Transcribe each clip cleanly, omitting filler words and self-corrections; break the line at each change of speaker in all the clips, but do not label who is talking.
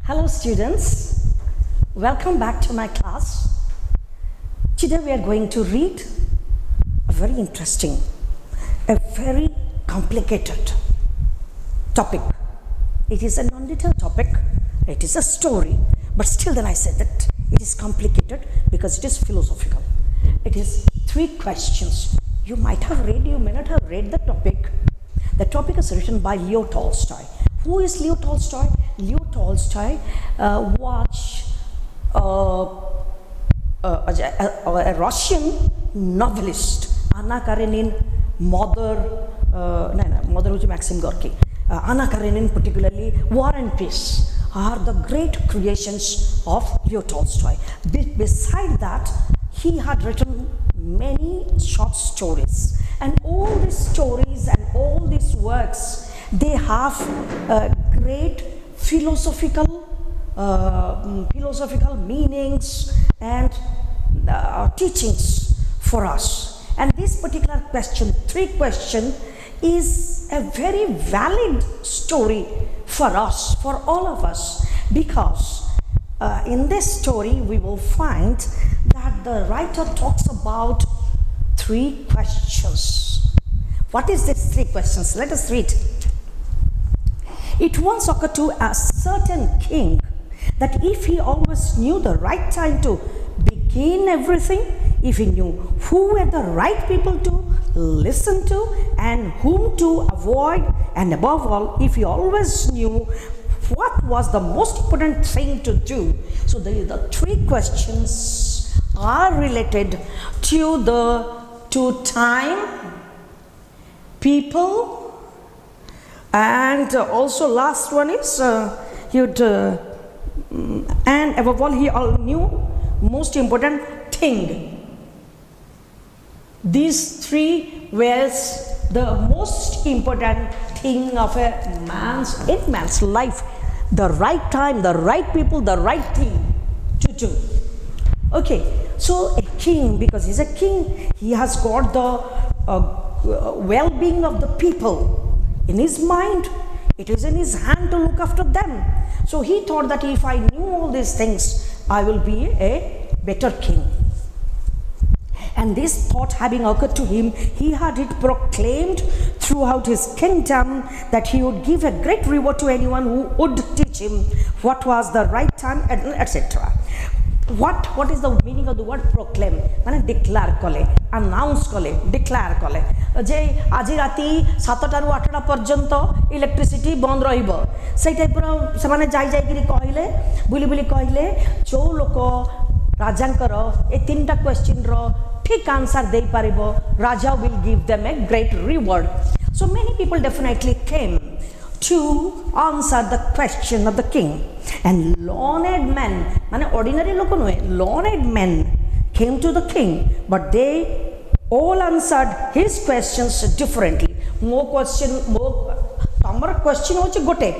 Hello students, welcome back to my class. Today we are going to read a very interesting, a very complicated topic. It is a non-detailed topic, it is a story, but still then I said that it is complicated because it is philosophical. It is 3 questions. You might have read, you may not have read the topic. The topic is written by Leo Tolstoy. Who is Leo Tolstoy? Leo Tolstoy was a Russian novelist. Anna Karenina, mother was Maxim Gorky. Anna Karenina, particularly War and Peace, are the great creations of Leo Tolstoy. Beside that, he had written many short stories, and all these stories and all these works, they have great philosophical meanings and teachings for us. And this particular question, 3 question, is a very valid story for us, for all of us, because in this story we will find that the writer talks about 3 questions. What is these 3 questions? Let us read. It once occurred to a certain king that if he always knew the right time to begin everything, if he knew who were the right people to listen to and whom to avoid, and above all, if he always knew what was the most important thing to do. So the 3 questions are related to time, people, and also last one is and above all, he all knew most important thing. These 3 were the most important thing of a man's life. The right time, the right people, the right thing to do. Okay, so a king, because he's a king, he has got the well-being of the people in his mind. It is in his hand to look after them. So he thought that if I knew all these things, I will be a better king. And this thought having occurred to him, he had it proclaimed throughout his kingdom that he would give a great reward to anyone who would teach him what was the right time, etc. What is the meaning of the word proclaim? Mane declare kale, announce kale, declare kale. जे आज राति 7टाରୁ 8ଟା पर्यंत electricity बंद रहिबो सेई type से माने जाई करी कहले बुली बुली कहले जो लोक राजांकर ए 3टा क्वेश्चन रो ठीक आंसर दे पारिबो raja will give them a great reward. So many people definitely came to answer the question of the king, and learned men, माने ordinary लोक नुहे, learned men came to the king, but they all answered his questions differently. More question, more tamar question hoche gote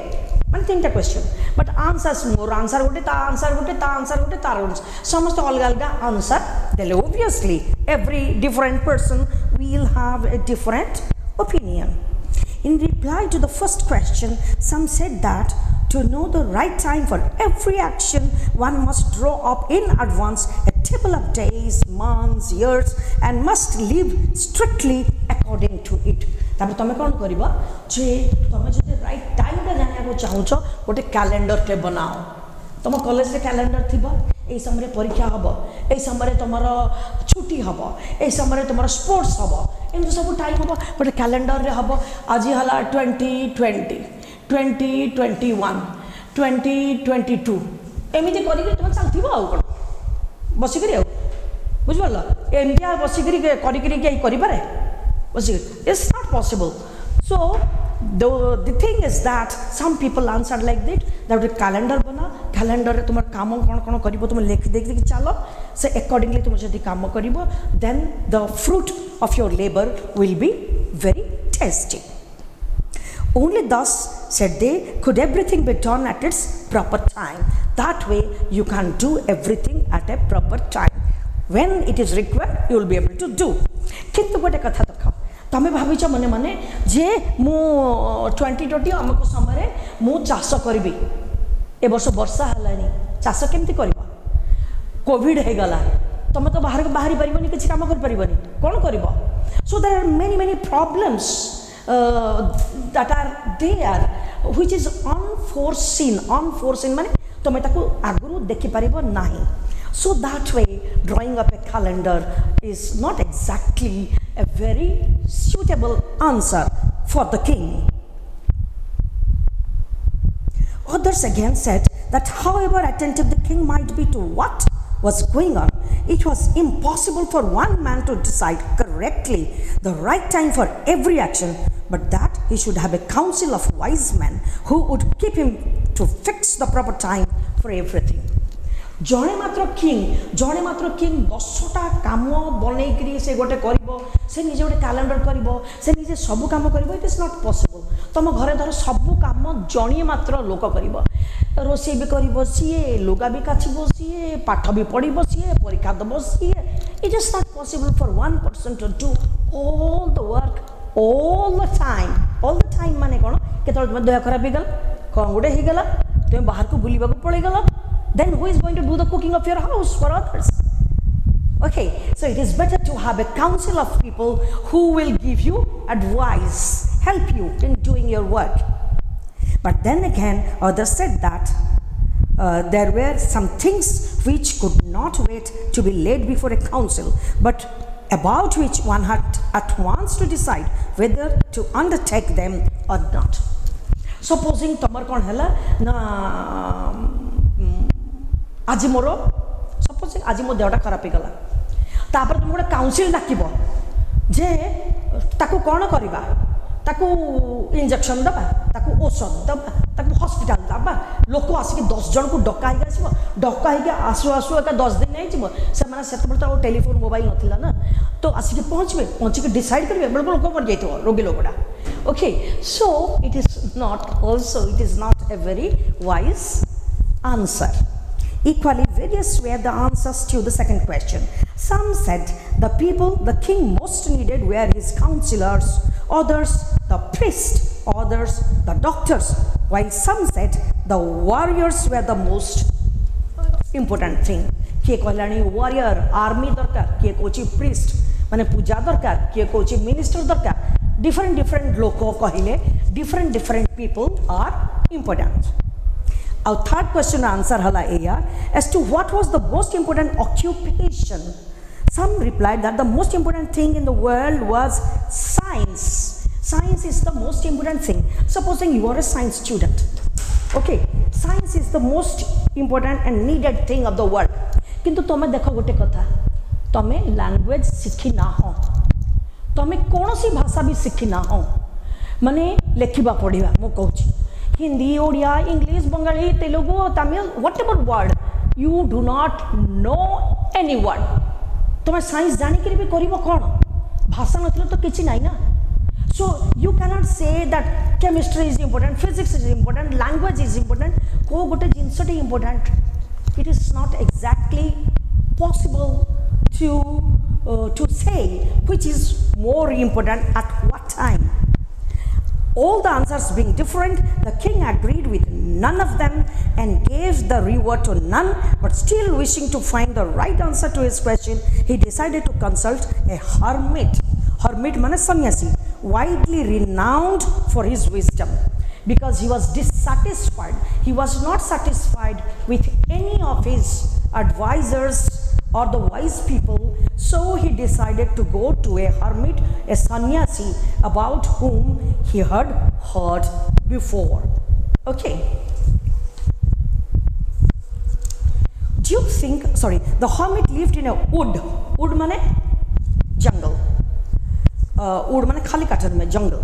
mane 3टा question, but answers more, answer gote ta answer gote ta answer gote ta samast alga alga answer dele. Obviously every different person will have a different opinion. In reply to the first question, some said that to know the right time for every action, one must draw up in advance a table of days, months, years, and must live strictly according to it. तापर तमे कोन करिबा जे तमे जदि right time टा जानिया को चाहूछो गोटे calendar टे बनाओ. तुम कॉलेज रे कैलेंडर थिबा ए समय परीक्षा हबो, ए समय तुमर छुट्टी हबो, ए समय तुमर स्पोर्ट्स हबो, एम सब टाइम हबो गोटे कैलेंडर रे हबो. आज हला 2020 2021 2022 एमिति करी तुम चलथिबो आ कोन बसी करी आ बुझबला एमिति बसी करी के करी पारे बसी. It's not possible. So the thing is that some people answered like that a calendar bana, calendar रे तुमर काम कोन करिवो तुम लिख देख चलो से accordingly तुम जदि काम करिवो, then the fruit of your labor will be very tasty. Only thus, said they, could everything be done at its proper time. That way you can do everything at a proper time. When it is required, you will be able to do. किंतु गोटे कथा देखो, तमे भाविच मने मने जे मु 2020 हमको समय मु चाष करिबी ए वर्ष वर्षा हेलानी चाष केमती करबा कोविड हे गला तुम तो बाहर को बाहरी परिबनी किसी काम कर परिबनी कौन करबो so there are many problems that are there which is unforeseen माने तुम ताको आगुरु देखि परिबो नाही so that way drawing up a calendar is not exactly a very suitable answer for the king. Others again said that however attentive the king might be to what was going on, it was impossible for one man to decide correctly the right time for every action, but that he should have a council of wise men who would keep him to fix the proper time for everything. जणे मात्र king 10टा काम बनैकरी से गोटे करिवो से निजे गोटे calendar करिवो से निजे सब काम करिवो इट इज नॉट पॉसिबल तुम घरे धर सब काम जणिए मात्र लोक करिवो रोषे भी करिवो सीए लुगा भी काछिवो सीए पाठ भी पढ़िवो सीए परीक्षा दबो CA it is not possible for one person to do all the work all the time माने कोन केतळ तुम देह खराब हिगल कोन गुडे हिगला तुम बाहर को बुलिबा को पळै गला then who is going to do the cooking of your house for others? Okay, so it is better to have a council of people who will give you advice, help you in doing your work. But then again, others said that there were some things which could not wait to be laid before a council, but about which one had at once to decide whether to undertake them or not. Supposing tomar kon hela na आज मोर suppose आज मो देहटा खराब गला तापर तुम गोटे council डाकिब जे ताकू कौन करवा ताकू इंजेक्शन दबा ताकू औषध दबा ताकू हॉस्पिटल दबा लोक आसिक 10 जन को डकाई आसो डकाई आसु आसु एक 10 दिन नहीं जीव से माने सेत तो टेलीफोन मोबाइल नथिला ना तो आसिक पहुँचे डिसाइड करेंगे बड़े लोक मर जाइए रोगी लोकटा okay so it is not a very wise answer. Equally various were the answers to the second question. Some said the people the king most needed were his counselors, others the priests, others the doctors, while some said the warriors were the most important thing. किए कहलानी warrior army दरकार किए Kochi priest माने पूजा दरकार किए Kochi minister दरकार different लोक कहले different people are important. Our third question answer hala eya as to what was the most important occupation. Some replied that the most important thing in the world was science. Science is the most important thing. Supposing you are a science student, okay, science is the most important and needed thing of the world. किंतु तमे देखो गोटे कथा तमे language सीखी ना हो तमे कौनसी भाषा भी सीखी ना हो माने लेखिबा पढ़िबा मो कहूची Hindi Odia English Bengali Telugu Tamil whatever word you do not know any word तुम साइंस जानिक भी करिवो कोन भाषा नथिले तो किछि नाही ना so you cannot say that chemistry is important physics is important language is important को गोटे जिनसटी important it is not exactly possible to say which is more important at what time. All the answers being different, the king agreed with none of them and gave the reward to none, but still wishing to find the right answer to his question, he decided to consult a hermit. Hermit means sannyasi, widely renowned for his wisdom, because he was dissatisfied. He was not satisfied with any of his advisors or the wise people, so he decided to go to a hermit, a sannyasi, about whom he had heard before. Okay. Do you think, the hermit lived in a wood. Wood mane jungle. Wood mane khali kathar mein jungle,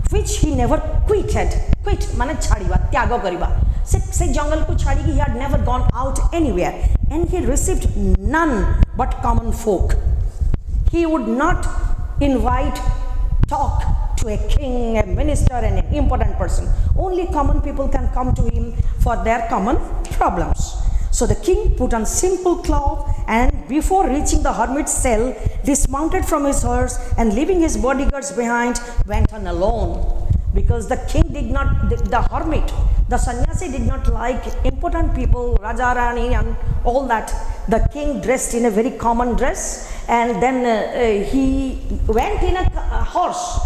which he never quitted. Quit mane chhadiba, tyaga kariba. से जंगल को छाड़ी he had never gone out anywhere, and he received none but common folk. He would not talk to a king, a minister, and an important person. Only common people can come to him for their common problems. So the king put on simple cloth, and before reaching the hermit's cell, dismounted from his horse and leaving his bodyguards behind, went on alone. Because the king did not, the hermit, The sannyasi did not like important people, Raja Rani and all that. The king dressed in a very common dress, and then he went in a horse,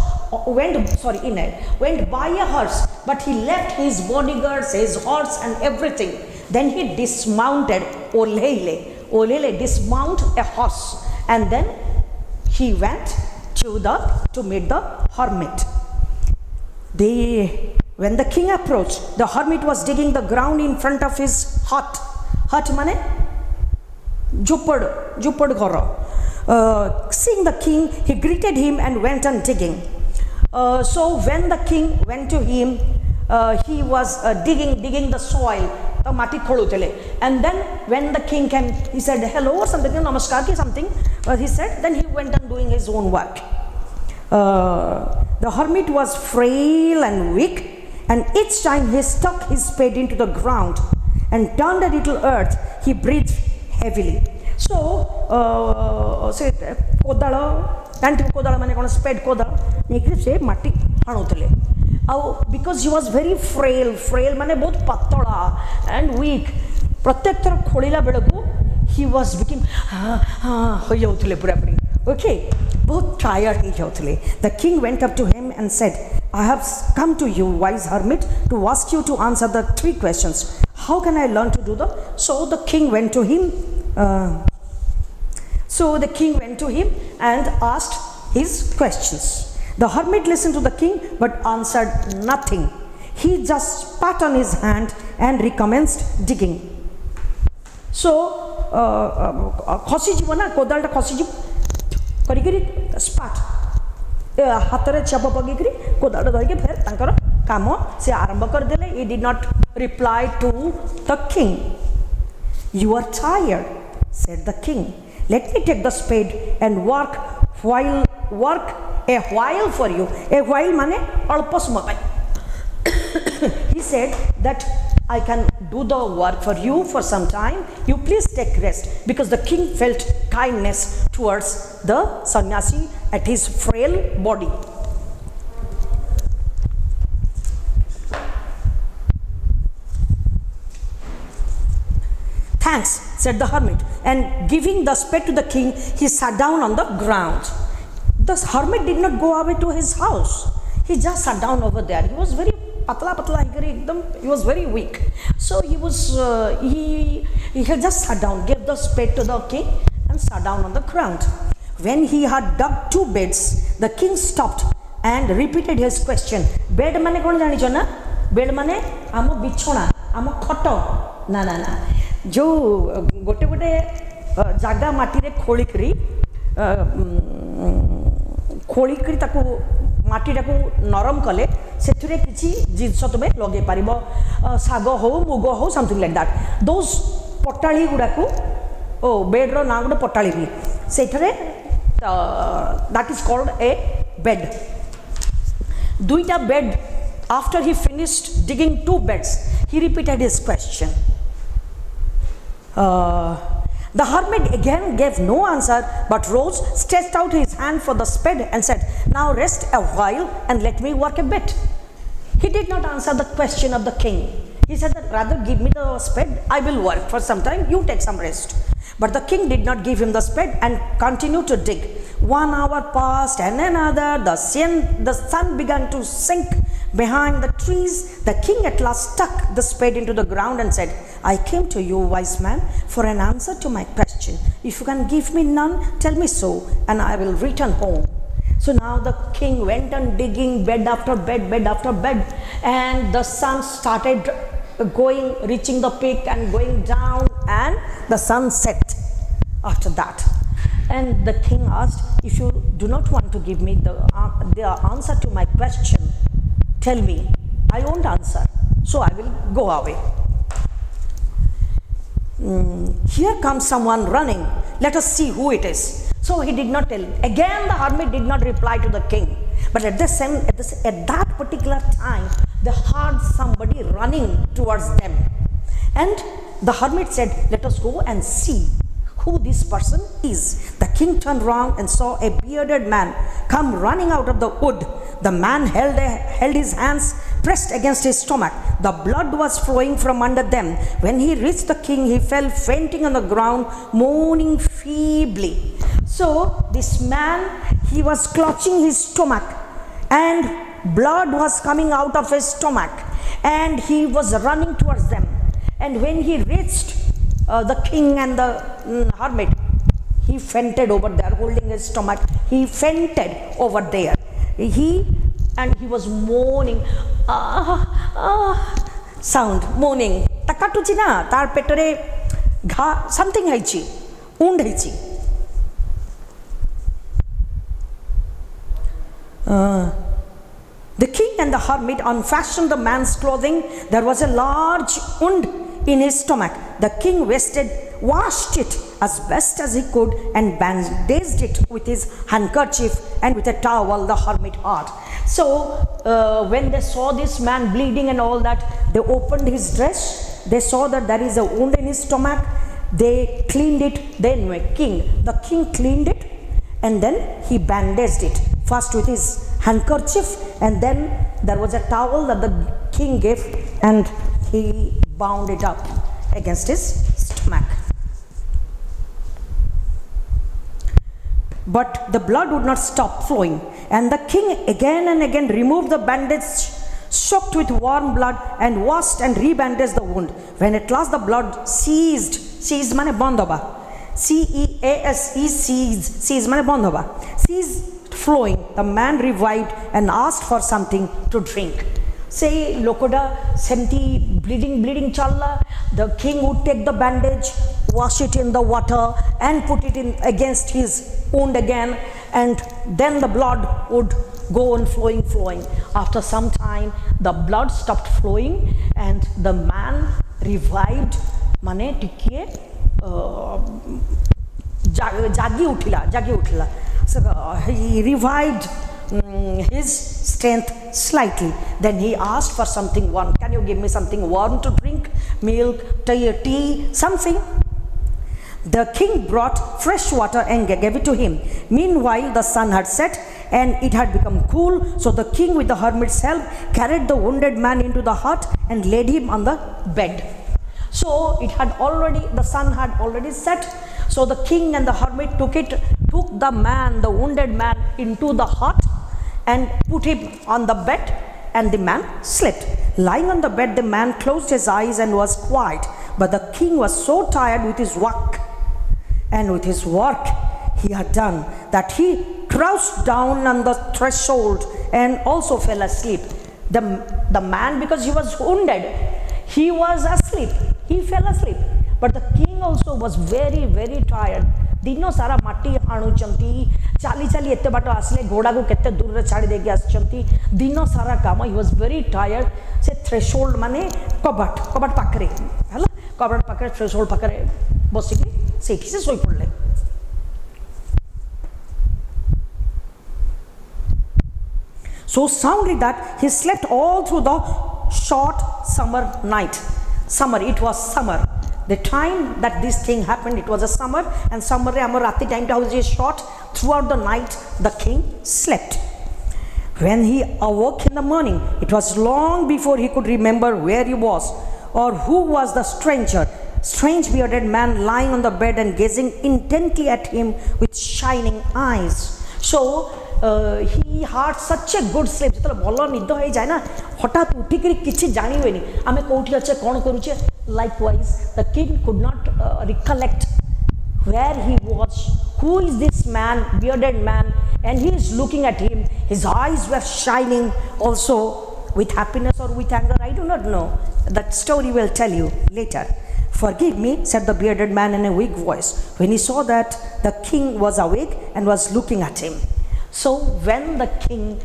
went by a horse, but he left his bodyguards, his horse and everything. Then he dismounted, Olele dismount a horse, and then he went to meet the hermit. When the king approached, the hermit was digging the ground in front of his hut. Hut mane? Jupad ghara. Seeing the king, he greeted him and went on digging. So when the king went to him, he was digging the soil. And then when the king came, he said hello or something, namaskar ki something. He said, then he went on doing his own work. The hermit was frail and weak, and each time he stuck his spade into the ground and turned a little earth, he breathed heavily. So, say, kodala, anti kodala mane kona spade kodala, nekri se matti hanutile. Because he was very frail mane bahut patala and weak. Pratyek tar kholila belaku he was became hoy jautile pura puri. Okay, both tired he jautile. The king went up to him and said, I have come to you, wise hermit, to ask you to answer the 3 questions. How can I learn to do that? So the king went to him. And asked his questions. The hermit listened to the king but answered nothing. He just spat on his hand and recommenced digging. So, khasi jibo na kodal ta khasi jibo kari kari spat hatare chapa pagikri kodal ta dhari ke fer tankar kamo se arambha kar dele. He did not reply to the king. You are tired, said the king. Let me take the spade and work a while for you. A while mane alpa samay. He said that I can do the work for you for some time. You please take rest, because the king felt kindness towards the sannyasi at his frail body. Thanks, said the hermit, and giving the spade to the king, he sat down on the ground. The hermit did not go away to his house. He just sat down over there. He was very patla, he was very weak. So he had just sat down, gave the spade to the king and sat down on the ground. When he had dug 2 beds, the king stopped and repeated his question. Bed mane kon jani chona? Bed mane amo bichona, amo khoto. Na. जो गोटे गोटे जागा माटी रे खोलिकरी ताकू माटी टाकू नरम कले सेथुरे किछि जिंस तुमे लगे पारिबो साग हो मुग हो समथिंग लाइक दैट दोस पटाळी गुडाकू बेड रो ना गुडे पटाळी भी सेथरे that is called a bed. दुईटा bed. After he finished digging 2 beds, he repeated his question. The hermit again gave no answer, but rose, stretched out his hand for the spade and said, now rest a while and let me work a bit. He did not answer the question of the king. He said that rather give me the spade, I will work for some time, you take some rest. But the king did not give him the spade and continued to dig. 1 hour passed and another. The sun began to sink behind the trees. The king at last stuck the spade into the ground and said, I came to you, wise man, for an answer to my question. If you can give me none, tell me so, and I will return home. So now the king went on digging bed after bed, and the sun started reaching the peak and going down, and the sun set after that. And the king asked, if you do not want to give me the answer to my question, tell me. I won't answer, so I will go away. Here comes someone running. Let us see who it is. So he did not tell. Again, the hermit did not reply to the king. But at that particular time, they heard somebody running towards them. And the hermit said, let us go and see who this person is. The king turned round and saw a bearded man come running out of the wood. The man held his hands pressed against his stomach. The blood was flowing from under them. When he reached the king, he fell fainting on the ground, moaning feebly. So this man, he was clutching his stomach, and blood was coming out of his stomach, and he was running towards them. And when he reached the king and the hermit, he fainted over there, holding his stomach. He fainted over there. He was moaning, sound, moaning. Takatuchi na, tar petore gha, something haichi, wound haichi. The king and the hermit unfastened the man's clothing. There was a large wound in his stomach. The king washed it as best as he could and bandaged it with his handkerchief and with a towel the hermit had. So when they saw this man bleeding and all that, they opened his dress. They saw that there is a wound in his stomach. They cleaned it. Then the king cleaned it, and then he bandaged it first with his handkerchief, and then there was a towel that the king gave, and he bound it up against his stomach. But the blood would not stop flowing, and the king again and again removed the bandage soaked with warm blood and washed and rebandaged the wound. When at last the blood ceased mane bond hoba, CEASE, ceased mane bond hoba, ceased flowing, the man revived and asked for something to drink. Say lokoda semti bleeding challa, the king would take the bandage, wash it in the water and put it in against his wound again, and then the blood would go on flowing. After some time the blood stopped flowing and the man revived, mane tikiye jagi uthila. So he revived his strength slightly. Then he asked for something warm. Can you give me something warm to drink? Milk, tea, something. The king brought fresh water and gave it to him. Meanwhile, the sun had set and it had become cool. So the king, with the hermit's help, carried the wounded man into the hut and laid him on the bed. So the sun had already set. So the king and the hermit took the wounded man into the hut and put him on the bed, and the man slept. Lying on the bed, the man closed his eyes and was quiet. But the king was so tired with his work he had done that he crouched down on the threshold and also fell asleep. The man, because he was wounded, he was asleep. He fell asleep. But the king also was very, very tired. Dino sara mati hanuchanti, chali ette bato asle ghoda ko kette dur re chhadi deki aschanti. Dino sara kama, he was very tired. Se threshold mane kabat pakare, hala kabat pakare threshold pakare bosiki sethi se soi padle. So soundly that he slept all through the short summer night. It was summer. The time that this thing happened, it was a summer, and summer re amar rati time ta was short. Throughout the night, the king slept. When he awoke in the morning, it was long before he could remember where he was or who was the strange bearded man lying on the bed and gazing intently at him with shining eyes. So he had such a good sleep. Jitala bhalo nido hei jae na, hatat uthikiri kiछि jani hueni ame kouthi ache kon karuche. Likewise, the king could not recollect where he was. Who is this man, bearded man? And he is looking at him. His eyes were shining also with happiness or with anger. I do not know. That story will tell you later. Forgive me, said the bearded man in a weak voice, when he saw that the king was awake and was looking at him. So when the king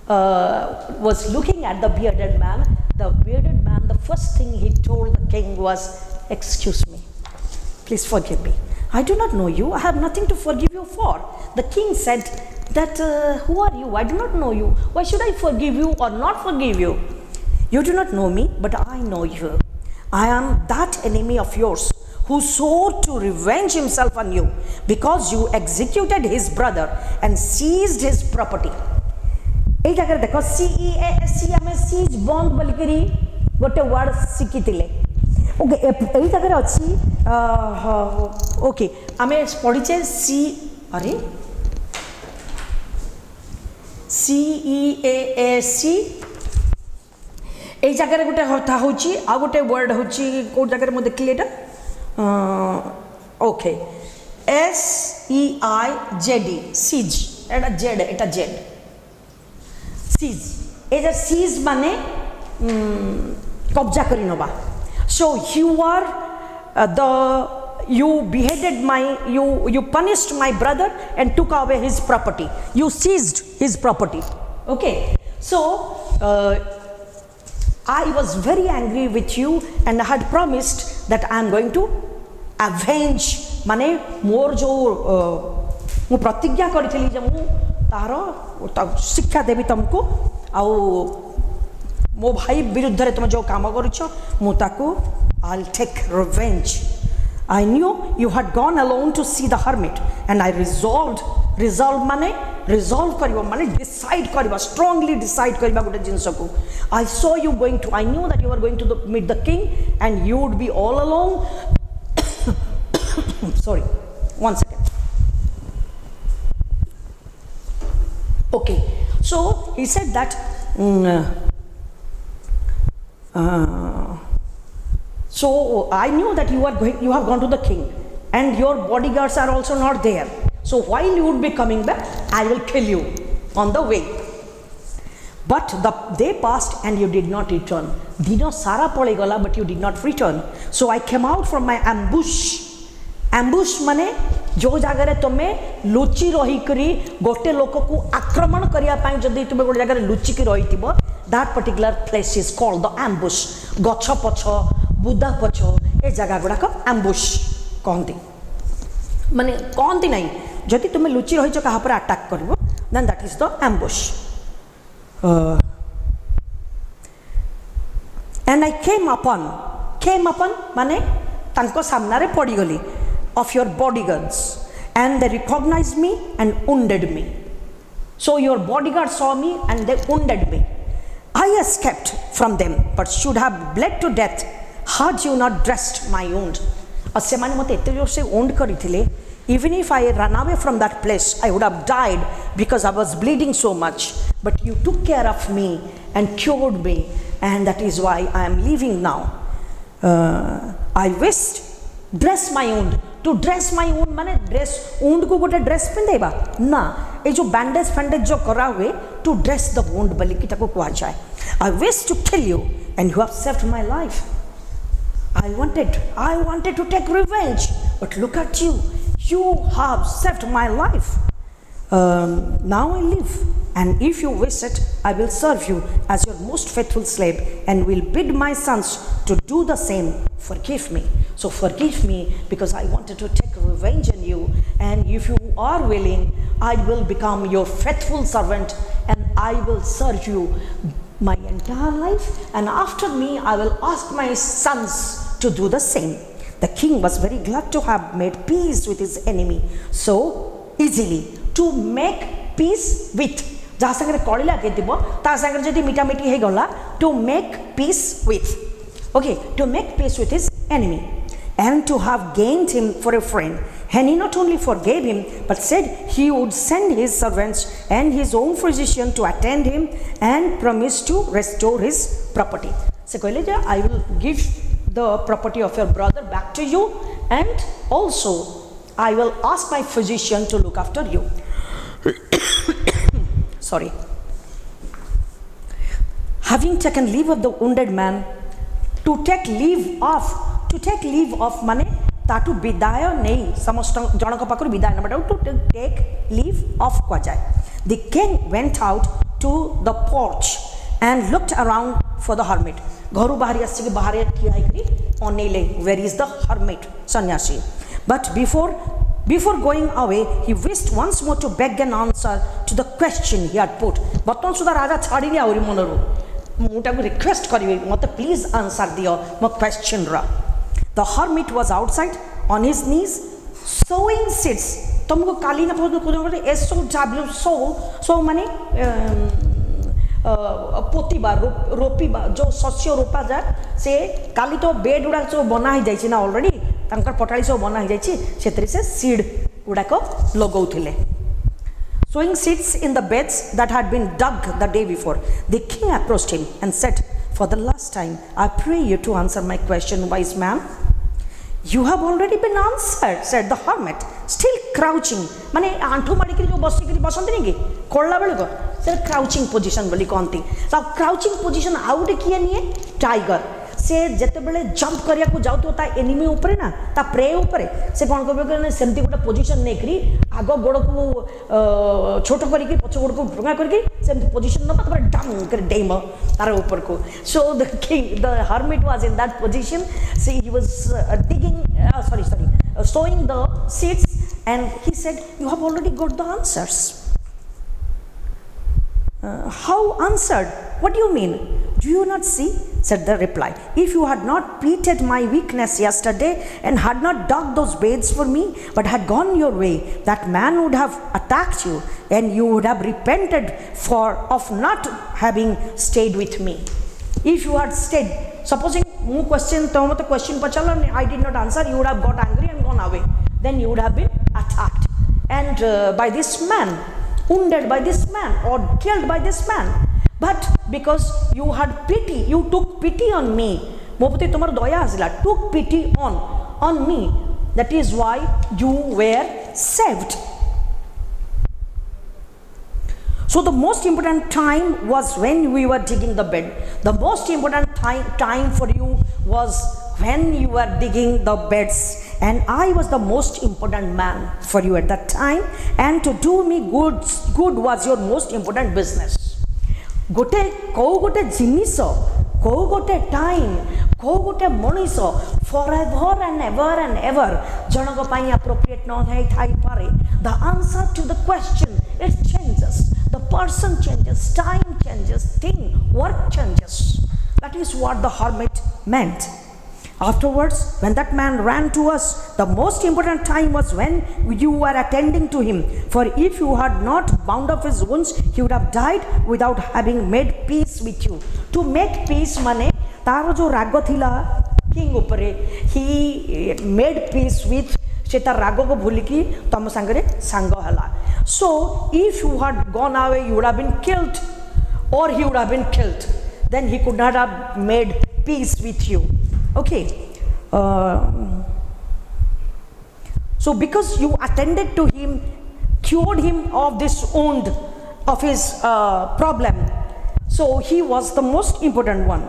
was looking at the bearded man, the first thing he told the king was, "Excuse me, please forgive me. I do not know you. I have nothing to forgive you for." The king said that, "Who are you? I do not know you. Why should I forgive you or not forgive you? You do not know me, but I know you. I am that enemy of yours who swore to revenge himself on you because you executed his brother and seized his property." এই জায়গায় দেখো CEASC আমি সিজ বন্ধ বলিকি গোটে word শিখিলে ওকে এই জায়গায় অছি ওকে আমি পড়িছে আরে CEASC এই জায়গায় গোটে কথা হচ্ছে আর গোটে ওয়ার্ড হচ্ছে কোন জায়গায় মু দেখলি এটা ওকে SEIZD সিজ এটা জেড এটা জেড সিজ এই যে সিজ মানে কবজা করে নেবা so you are you beheaded you punished my brother and took away his property, you seized his property. Okay, so I was very angry with you and I had promised that I am going to avenge माने मोर जो मु प्रतिज्ञा करी जे मु तार शिक्षा देवी तुमको आउ मो भाई विरुद्ध रे तुम जो काम करूछ मु ताको I'll take revenge. I knew you had gone alone to see the hermit and I resolve माने resolve करिवो माने decide करिवो strongly decide करिवो गोटे जिंस को I saw you going to I knew that you were going to meet the king and you would be all alone. Sorry, one second. Okay, so he said that so I knew that you have gone to the king and your bodyguards are also not there, so while you would be coming back I will kill you on the way. But the day passed and you did not return. Dino sara pole gala but you did not return. So I came out from my ambush माने जो जगह तुमे लुचि रही करी गोटे लोक को आक्रमण करिया पाई जदि तुमे गोटे जगह लुचिकी रही थिबो that particular place is called the ambush. गछ पछ बुदा पछ ए जगह गुडा को ambush कहंती माने कहंती नहीं जदि तुमे लुचि रही छ कहा पर अटैक करबो then that is the ambush. And I came upon माने तांको सामना रे पड़ी गली of your bodyguards and they recognized me and wounded me. So your bodyguards saw me and they wounded me. I escaped from them but should have bled to death had you not dressed my wound. से माने मते एते जोर से wound करिथिले even if I ran away from that place I would have died because I was bleeding so much, but you took care of me and cured me and that is why I am leaving now. I wished dress my wound. To dress my wound माने dress wound को गोटे dress पिंधेबा ना ए जो bandage फैंडेज जो करा हुए to dress the wound बलि की ताको कुआ जाए. I wish to kill you and you have saved my life. I wanted to take revenge but look at you have saved my life. Now I live and if you wish it I will serve you as your most faithful slave and will bid my sons to do the same. Forgive me. So forgive me because I wanted to take revenge on you, and if you are willing I will become your faithful servant and I will serve you my entire life, and after me I will ask my sons to do the same. The king was very glad to have made peace with his enemy so easily. To make peace with जहाँ संगे कड़ी लगे दिबो ता संगे जदि मीठा मीठी हे गला to make peace with. Okay, to make peace with his enemy and to have gained him for a friend. And he not only forgave him but said he would send his servants and his own physician to attend him and promised to restore his property. Se कहले जे I will give the property of your brother back to you and also I will ask my physician to look after you. Sorry. Having taken leave of the wounded man, to take leave of माने ताटू विदाय नहीं समस्त जनक पाखर विदाय नबा to take leave of को जाए. The king went out to the porch and looked around for the hermit. घरू बाहरी आसी के बाहर ठिया करी अनेले where is the hermit सन्यासी. But before going away he wished once more to beg an answer to the question he had put. बर्तमान सुधा राजा छाड़ी नहीं आवरी मनरू मुटा को रिक्वेस्ट करिवे मते प्लीज आंसर दियो मो क्वेश्चन रा. The hermit was outside on his knees sowing seeds. तुमको काली ना पहुंच को ए सो W sow माने पोतिबा रोपिबा जो शस्य रोपा जाए से काली तो बेड गुड़ा सब बना ही जाइए ना ऑलरेडी तांकर पटाली सब बना ही जाइए से सीड गुड़ाक लगौले sowing seeds in the beds that had been dug the day before. The king approached him and said, "For the last time, I pray you to answer my question, wise man." "You have already been answered," said the hermit, still crouching. माने आंठू मारी जो बसी करी बसंत नहीं की कोल्ला बेले को sir crouching position बोली कहती तो क्राउचिंग पोजीशन आउ गए किए नहीं टाइगर से जिते बड़े जंप करिया को जाऊ ता एनिमी ऊपर ना ता प्रे ऊपर से कौन कर सेमती गोटे पोजीशन नहीं करी आग गोड़ को छोट करिकी पछ गोड़ को भंगा करिकी सेमती पोजीशन न तापर डाउन कर डेम तार ऊपर को so the king the hermit was in that position see he was digging sowing the seeds and he said, "You have already got the answers." "How answered? What do you mean? Do you not see?" said the reply. "If you had not pitied my weakness yesterday and had not dug those beds for me, but had gone your way, that man would have attacked you, and you would have repented of not having stayed with me." If you had stayed, supposing mu question to mate question pachalo and I did not answer, you would have got angry and gone away. Then you would have been attacked and by this man, wounded by this man or killed by this man. But because you had pity, you took pity on me. Mo prati tomar daya asila, took pity on me. That is why you were saved. So the most important time was when we were digging the bed. The most important time for you was when you were digging the beds, and I was the most important man for you at that time, and to do me good was your most important business. गोटे कौ गोटे जिनिस कौ गोटे time कौ गोटे मनीष forever and ever जनक पाई एप्रोप्रिएट न है थाई पारे the answer to the question it changes the person changes time changes thing work changes that is what the hermit meant. Afterwards, when that man ran to us, the most important time was when you were attending to him. For if you had not bound up his wounds, he would have died without having made peace with you. To make peace mane तारो जो राग थिला king उपरे, he made peace with से तार राग को भूलिकी तम सांगरे सांग हला. So if you had gone away, you would have been killed, or he would have been killed. Then he could not have made peace with you. Okay, so because you attended to him, cured him of this wound, of his problem, so he was the most important one.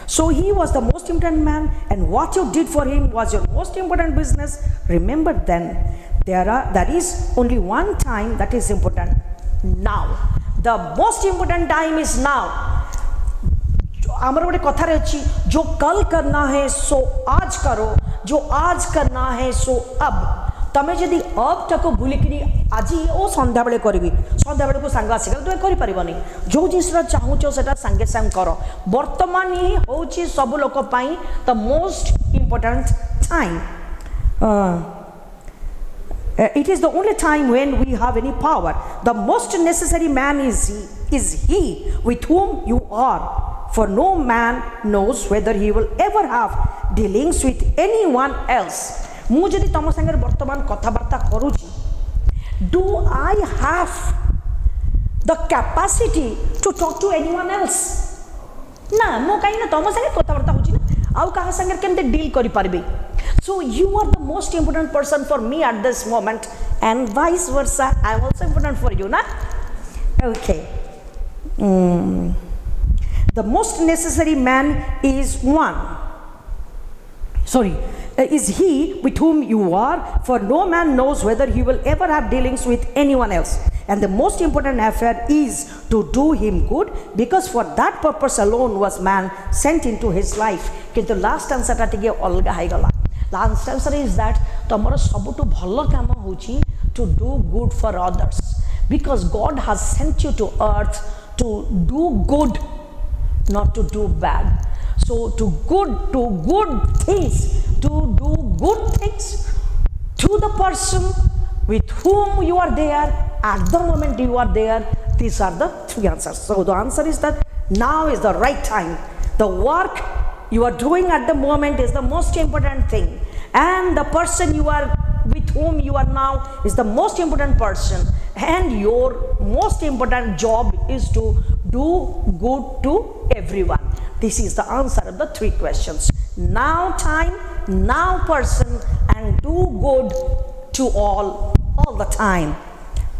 So he was the most important man, and what you did for him was your most important business. Remember then, there is only one time that is important. Now, the most important time is now. आमर गोटे कथार अच्छी, जो कल करना है सो आज करो, जो आज करना है सो अब. तमें जदि अब टाक भूलिकी आज ओ संध्या बेले करी संध्या बेले को सांग आसिक तुम करनी जो जिस चाहूच से सांगे सांग कर. बर्तमान ही हूँ सब लोक the most important time. It is the only time when we have any power. The most necessary man is he with whom you are. For no man knows whether he will ever have dealings with anyone else. मु जदि तम संगे वर्तमान कथबार्ता करूची, do I have the capacity to talk to anyone else? ना मु कहीं ना तम संगे कथबार्ता होची ना आउ कहा संगे केमते डील करि परबे. So you are the most important person for me at this moment, and vice versa. I am also important for you, na? Okay. The most necessary man is is he with whom you are, for no man knows whether he will ever have dealings with anyone else. And the most important affair is to do him good, because for that purpose alone was man sent into his life. Kintu last answer ta tige olga hai gala. Last answer is that tomar sabutu bhalo kama hochi to do good for others, because God has sent you to earth to do good, not to do bad. So to do good things to the person with whom you are there at the moment you are there, These are the three answers. So the answer is that now is the right time. The work you are doing at the moment is the most important thing, and the person you are with whom you are now is the most important person, and your most important job is to do good to everyone. This is the answer of the three questions. Now time, now person, and do good to all the time.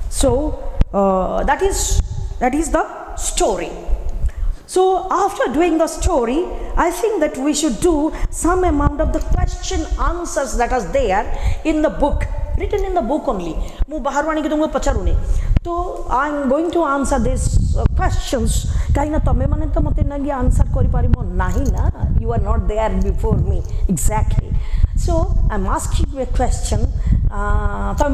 So that is the story. So after doing the story, I think that we should do some amount of the question answers that are there in the book, written in the book only. So I am going to answer these questions. Answer you are not there before me exactly. So I am asking you a question. Answer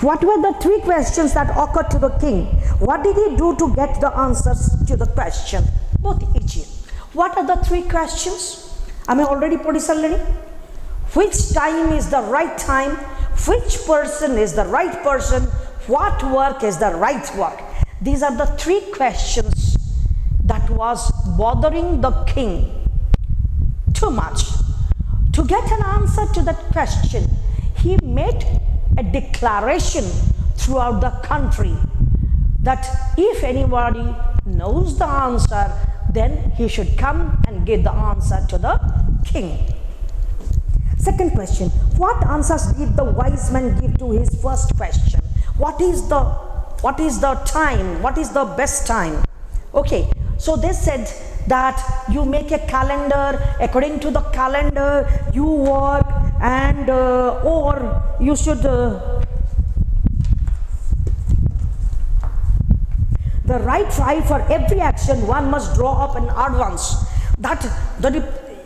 what were the three questions that occurred to the king? What did he do to get the answers to the question? Both each. What are the three questions? I am already already. Which time is the right time? Which person is the right person? What work is the right work? These are the three questions that was bothering the king too much. To get an answer to that question, he made a declaration throughout the country that if anybody knows the answer, then he should come and give the answer to the king. Second question, what answers did the wise man give to his first question? What is the time? What is the best time? Okay, so they said that you make a calendar, according to the calendar you work, and or you should the right time for every action one must draw up in advance. That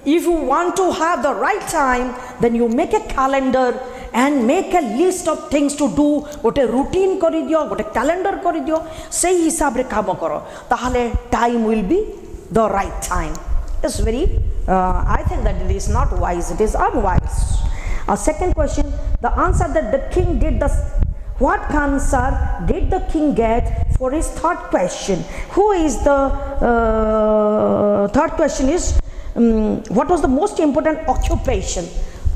if you want to have the right time, then you make a calendar and make a list of things to do. What a routine kori diyo, what a calendar kori diyo, sei hisab re kaam karo, tahale time will be the right time. It's very I think that it is not wise, it is unwise. Second question, the answer that the king did what answer did the king get for his third question? Who is the third question is what was the most important occupation?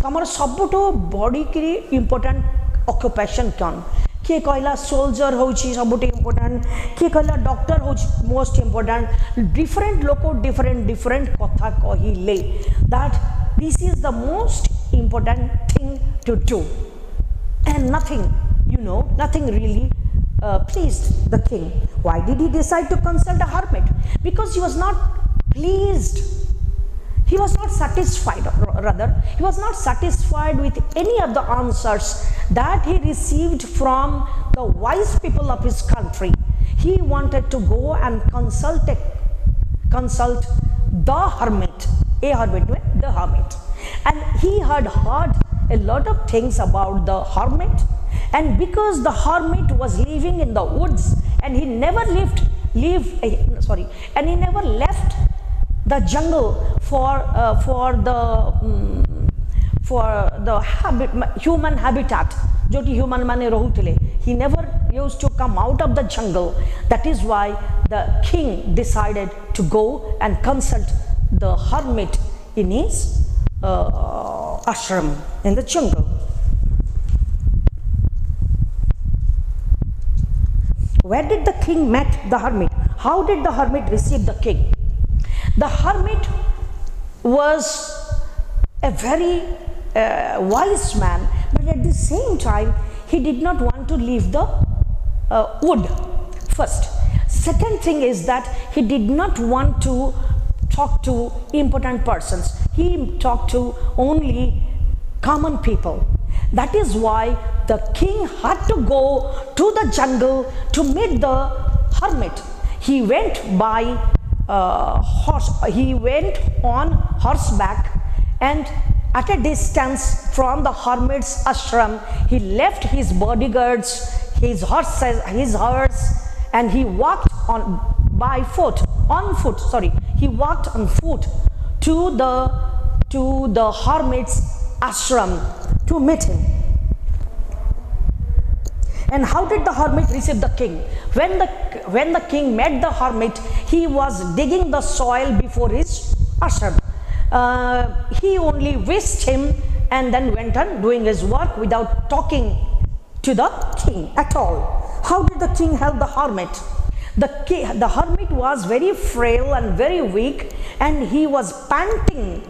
तमर सबुठो body की important occupation कौन? किए कहला soldier होची सबुठो important, किए कहला doctor होची most important. Different लोको different कथा कहिले that this is the most important thing to do, and nothing really pleased the king. Why did he decide to consult a hermit? Because he was not pleased. He was not satisfied, he was not satisfied with any of the answers that he received from the wise people of his country. He wanted to go and consult the hermit, the hermit. And he had heard a lot of things about the hermit, and because the hermit was living in the woods and he never left the jungle for the human habitat, joti human mane rahutile, he never used to come out of the jungle. That is why the king decided to go and consult the hermit in his ashram in the jungle. Where did the king met the hermit? How did the hermit receive the king? The hermit was a very wise man, but at the same time he did not want to leave the wood first. Second thing is that he did not want to talk to important persons. He talked to only common people. That is why the king had to go to the jungle to meet the hermit. He went by he went on horseback, and at a distance from the hermit's ashram, he left his bodyguards, his horse, and he walked on foot to the hermit's ashram to meet him. And how did the hermit receive the king? When the king met the hermit, he was digging the soil before his ashram. He only wished him and then went on doing his work without talking to the king at all. How did the king help the hermit? The hermit was very frail and very weak, and he was panting.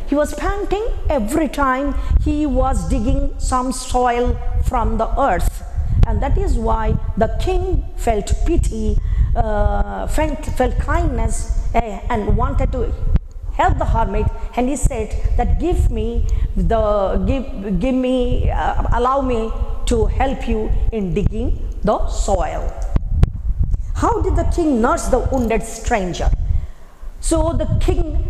He was panting every time he was digging some soil from the earth. And that is why the king felt pity, felt kindness, and wanted to help the hermit. And he said that allow me to help you in digging the soil. How did the king nurse the wounded stranger? So the king,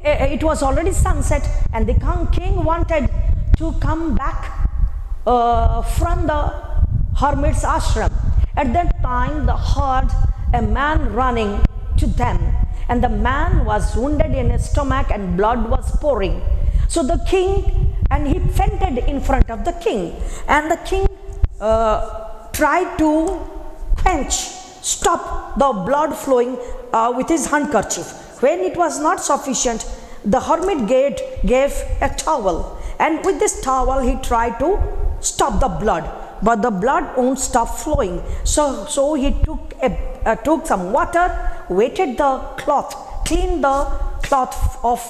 it was already sunset, and the king wanted to come back from the hermit's ashram. At that time, they heard a man running to them, and the man was wounded in his stomach and blood was pouring. So the king, and he fainted in front of the king, and the king tried to stop the blood flowing with his handkerchief. When it was not sufficient, the hermit gave a towel, and with this towel he tried to stop the blood, but the blood won't stop flowing. So he took some water, wetted the cloth, cleaned the cloth of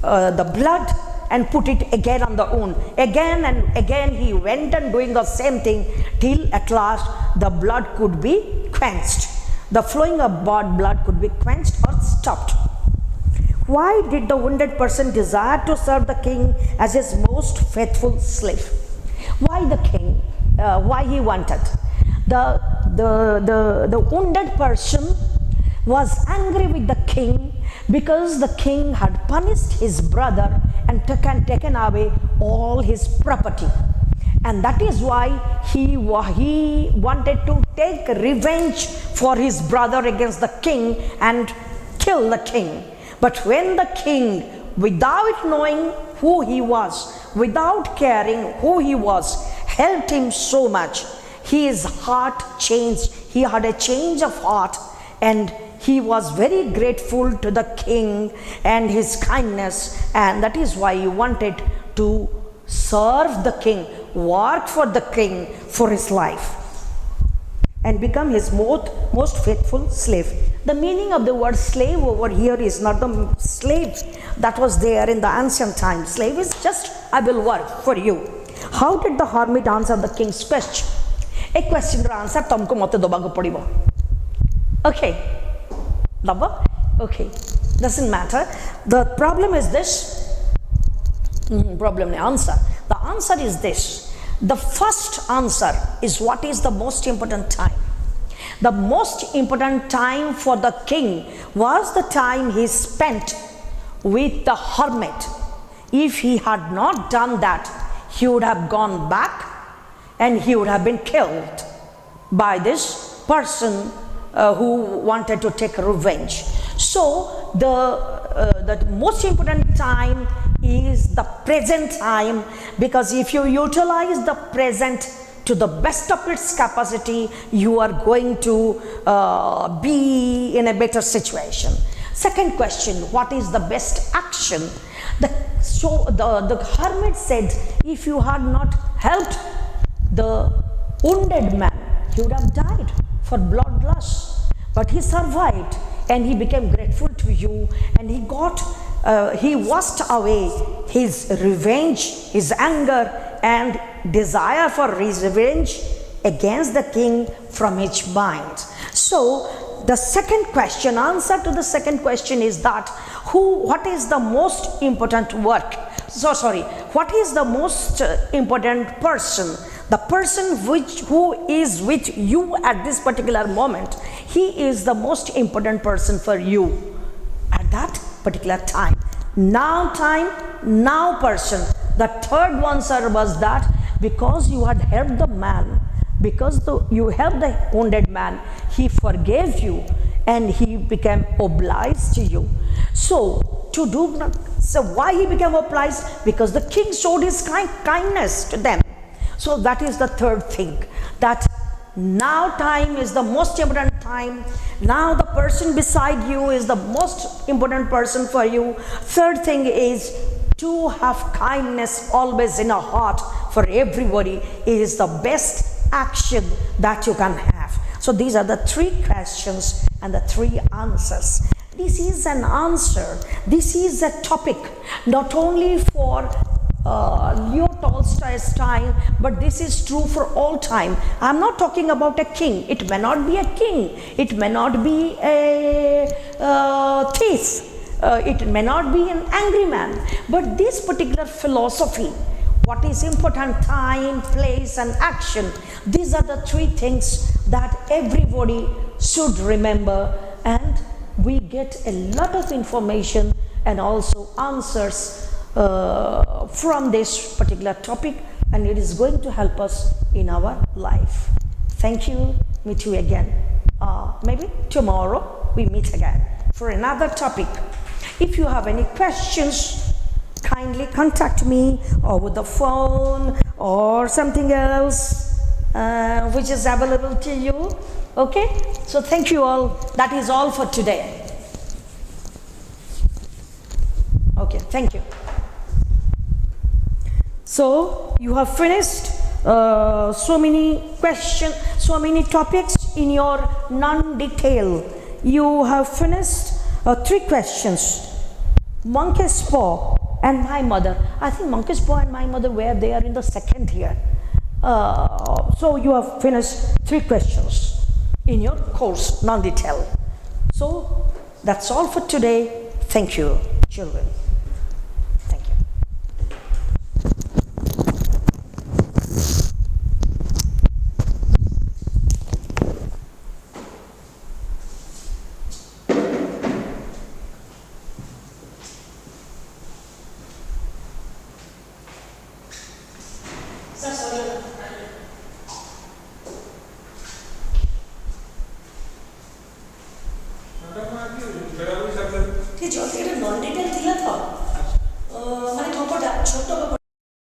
the blood, and put it again on the wound. Again and again he went on doing the same thing till at last the blood could be quenched. The flowing of blood could be quenched or stopped. Why did the wounded person desire to serve the king as his most faithful slave? Why the king? Why he wanted? The wounded person was angry with the king because the king had punished his brother and taken away all his property. And that is why he wanted to take revenge for his brother against the king and kill the king. But when the king, without knowing who he was, without caring who he was, helped him so much, his heart changed. He had a change of heart, and he was very grateful to the king and his kindness, and that is why he wanted to serve the king, work for the king for his life, and become his most faithful slave. The meaning of the word slave over here is not the slave that was there in the ancient times. Slave is just, I will work for you. How did the hermit answer the king's question? A question or answer tumko mate dobago padibo. Okay. Lava? Okay. Doesn't matter. The problem is this. Answer. The answer is this. The first answer is what is the most important time. The most important time for the king was the time he spent with the hermit. If he had not done that, he would have gone back and he would have been killed by this person who wanted to take revenge. So the most important time is the present time, because if you utilize the present to the best of its capacity, you are going to be in a better situation. Second question, what is the best action? The hermit said, if you had not helped the wounded man, he would have died for blood loss. But he survived, and he became grateful to you, and he washed away his revenge, his anger, and desire for revenge against the king from his mind. So the second question, answer to the second question is that what is the most important work? What is the most important person? The person who is with you at this particular moment, he is the most important person for you at that particular time. Now person. The third answer was that because you had helped the man, because you helped the wounded man, he forgave you and he became obliged to you. So why he became obliged? Because the king showed his kindness to them. So that is the third thing, that now time is the most important time. Now the person beside you is the most important person for you. Third thing is to have kindness always in our heart for everybody is the best action that you can have. So these are the three questions and the three answers. This is an answer. This is a topic not only for Leo Tolstoy's time, but this is true for all time. I'm not talking about a king. It may not be a king. It may not be a thief. It may not be an angry man. But this particular philosophy, what is important, time, place, and action, these are the three things that everybody should remember, and we get a lot of information and also answers from this particular topic, and it is going to help us in our life. Thank you. Meet you again. Maybe tomorrow we meet again for another topic. If you have any questions, kindly contact me over the phone or something else which is available to you. Okay? So thank you all. That is all for today. Okay, thank you. So you have finished so many questions, so many topics in your non-detail. You have finished 3 questions. Monkey's paw and my mother. I think monkey's paw and my mother were there in the second year. So you have finished 3 questions in your course, non-detail. So that's all for today. Thank you, children. Thank you.
जो non detail दिया था मैंने थोड़ा छोटा